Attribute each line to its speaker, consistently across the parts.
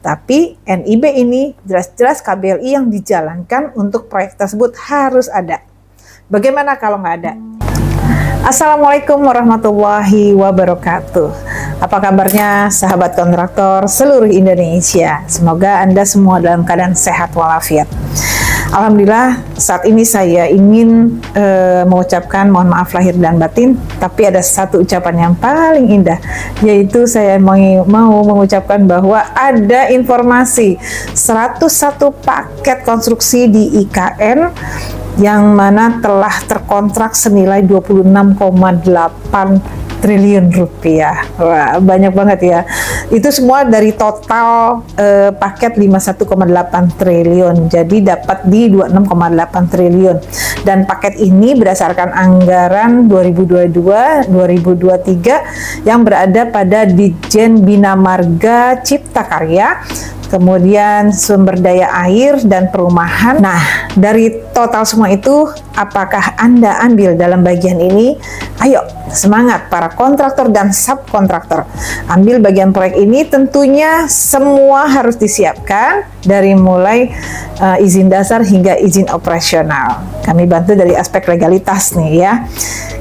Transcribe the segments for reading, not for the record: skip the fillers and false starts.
Speaker 1: Tapi NIB ini jelas-jelas KBLI yang dijalankan untuk proyek tersebut harus ada. Bagaimana kalau nggak ada? Assalamualaikum warahmatullahi wabarakatuh. Apa kabarnya sahabat kontraktor seluruh Indonesia? Semoga Anda semua dalam keadaan sehat walafiat. Alhamdulillah saat ini saya ingin mengucapkan mohon maaf lahir dan batin, tapi ada satu ucapan yang paling indah, yaitu saya mau mengucapkan bahwa ada informasi 101 paket konstruksi di IKN yang mana telah terkontrak senilai 26,8 triliun rupiah. Wah, banyak banget ya. Itu semua dari total paket 51,8 triliun. Jadi dapat di 26,8 triliun. Dan paket ini berdasarkan anggaran 2022-2023 yang berada pada Ditjen Bina Marga Cipta Karya, kemudian sumber daya air dan perumahan. Nah, dari total semua itu, apakah Anda ambil dalam bagian ini? Ayo, semangat para kontraktor dan subkontraktor. Ambil bagian proyek ini, tentunya semua harus disiapkan dari mulai izin dasar hingga izin operasional. Kami bantu dari aspek legalitas nih ya.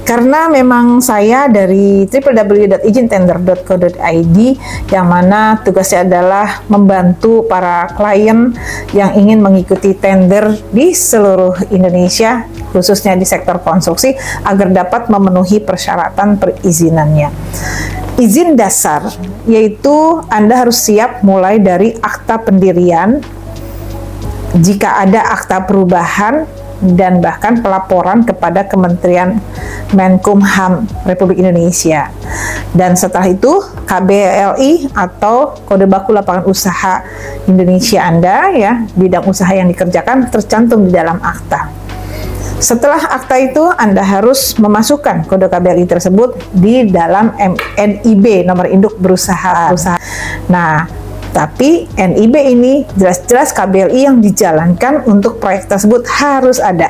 Speaker 1: Karena memang saya dari www.izintender.co.id yang mana tugasnya adalah membantu para klien yang ingin mengikuti tender di seluruh Indonesia, khususnya di sektor konstruksi, agar dapat memenuhi persyaratan perizinannya. Izin dasar, yaitu Anda harus siap mulai dari akta pendirian, jika ada akta perubahan, dan bahkan pelaporan kepada Kementerian Menkumham Republik Indonesia. Dan setelah itu KBLI atau Kode Baku Lapangan Usaha Indonesia Anda ya, bidang usaha yang dikerjakan tercantum di dalam akta. Setelah akta itu Anda harus memasukkan kode KBLI tersebut di dalam NIB, nomor induk berusaha. Nah, tapi NIB ini jelas-jelas KBLI yang dijalankan untuk proyek tersebut harus ada.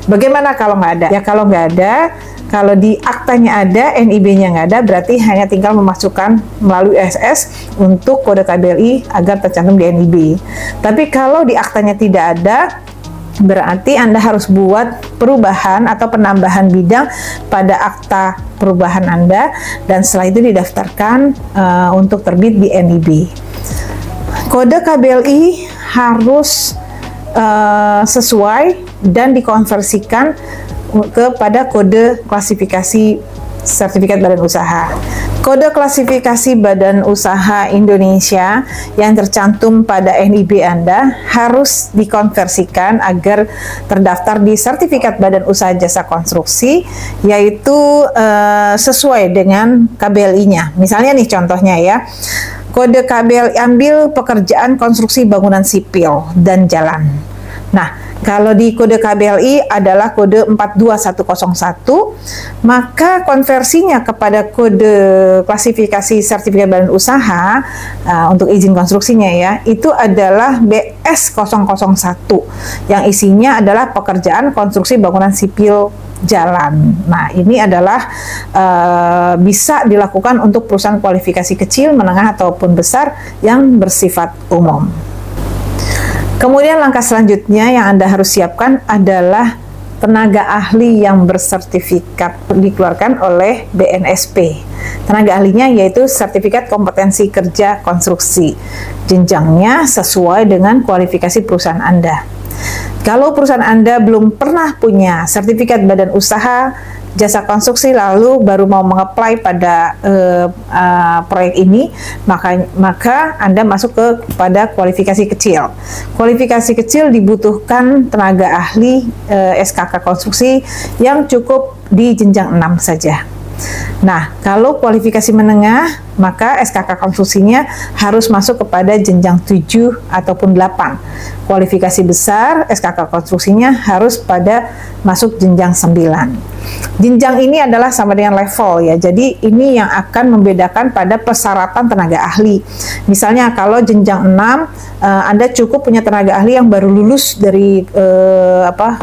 Speaker 1: Bagaimana kalau nggak ada? Ya kalau nggak ada, kalau di aktanya ada, NIB-nya nggak ada, berarti hanya tinggal memasukkan melalui SS untuk kode KBLI agar tercantum di NIB. Tapi kalau di aktanya tidak ada, berarti Anda harus buat perubahan atau penambahan bidang pada akta perubahan Anda, dan setelah itu didaftarkan untuk terbit di NIB. Kode KBLI harus sesuai dan dikonversikan kepada kode klasifikasi sertifikat badan usaha. Kode klasifikasi badan usaha Indonesia yang tercantum pada NIB Anda harus dikonversikan agar terdaftar di sertifikat badan usaha jasa konstruksi, yaitu sesuai dengan KBLI-nya. Misalnya nih contohnya ya, kode KBLI ambil pekerjaan konstruksi bangunan sipil dan jalan. Nah, kalau di kode KBLI adalah kode 42101, maka konversinya kepada kode klasifikasi sertifikat badan usaha untuk izin konstruksinya ya, itu adalah BS001 yang isinya adalah pekerjaan konstruksi bangunan sipil jalan. Nah, ini adalah bisa dilakukan untuk perusahaan kualifikasi kecil, menengah ataupun besar yang bersifat umum. Kemudian langkah selanjutnya yang Anda harus siapkan adalah tenaga ahli yang bersertifikat dikeluarkan oleh BNSP. Tenaga ahlinya yaitu sertifikat kompetensi kerja konstruksi. Jenjangnya sesuai dengan kualifikasi perusahaan Anda. Kalau perusahaan Anda belum pernah punya sertifikat badan usaha jasa konstruksi lalu baru mau mengapply pada proyek ini, maka Anda masuk kepada kualifikasi kecil. Kualifikasi kecil dibutuhkan tenaga ahli SKK konstruksi yang cukup di jenjang 6 saja. Nah, kalau kualifikasi menengah, maka SKK konstruksinya harus masuk kepada jenjang 7 ataupun 8. Kualifikasi besar, SKK konstruksinya harus pada masuk jenjang 9. Jenjang ini adalah sama dengan level ya, jadi ini yang akan membedakan pada persyaratan tenaga ahli. Misalnya kalau jenjang 6, Anda cukup punya tenaga ahli yang baru lulus dari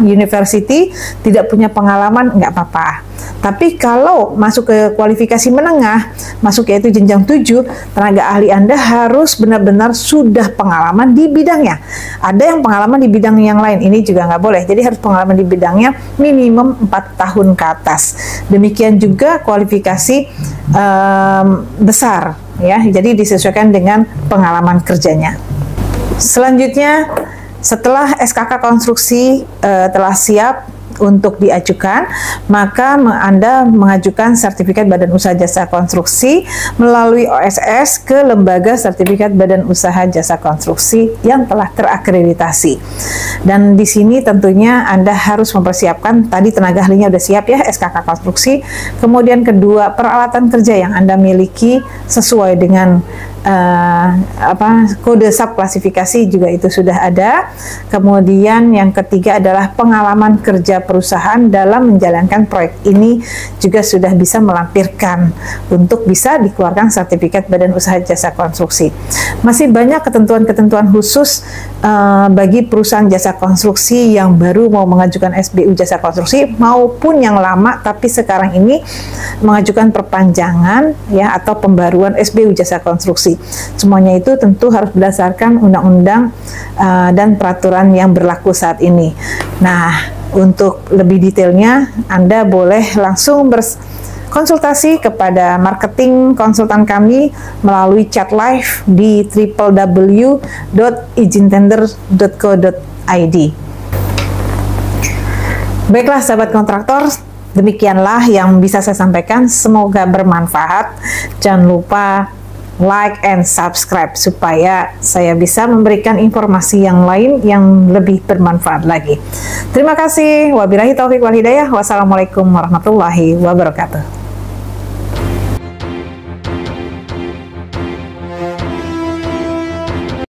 Speaker 1: university, tidak punya pengalaman, nggak apa-apa. Tapi kalau masuk ke kualifikasi menengah, masuk yaitu jenjang 7, tenaga ahli Anda harus benar-benar sudah pengalaman di bidangnya. Ada yang pengalaman di bidang yang lain, ini juga nggak boleh. Jadi harus pengalaman di bidangnya minimum 4 tahun ke atas. Demikian juga kualifikasi besar, ya. Jadi disesuaikan dengan pengalaman kerjanya. Selanjutnya, setelah SKK konstruksi telah siap untuk diajukan, maka Anda mengajukan sertifikat Badan Usaha Jasa Konstruksi melalui OSS ke Lembaga Sertifikat Badan Usaha Jasa Konstruksi yang telah terakreditasi. Dan di sini tentunya Anda harus mempersiapkan, tadi tenaga ahlinya sudah siap ya, SKK konstruksi, kemudian kedua, peralatan kerja yang Anda miliki sesuai dengan kode subklasifikasi juga itu sudah ada. Kemudian yang ketiga adalah pengalaman kerja perusahaan dalam menjalankan proyek ini juga sudah bisa melampirkan untuk bisa dikeluarkan sertifikat Badan Usaha Jasa Konstruksi. Masih banyak ketentuan-ketentuan khusus bagi perusahaan jasa konstruksi yang baru mau mengajukan SBU jasa konstruksi maupun yang lama tapi sekarang ini mengajukan perpanjangan ya atau pembaruan SBU jasa konstruksi. Semuanya itu tentu harus berdasarkan undang-undang dan peraturan yang berlaku saat ini. Nah, untuk lebih detailnya Anda boleh langsung konsultasi kepada marketing konsultan kami melalui chat live di www.ijintender.co.id. Baiklah sahabat kontraktor, demikianlah yang bisa saya sampaikan. Semoga bermanfaat. Jangan lupa like and subscribe supaya saya bisa memberikan informasi yang lain yang lebih bermanfaat lagi. Terima kasih. Wabillahi taufiq wal hidayah. Wassalamualaikum warahmatullahi wabarakatuh.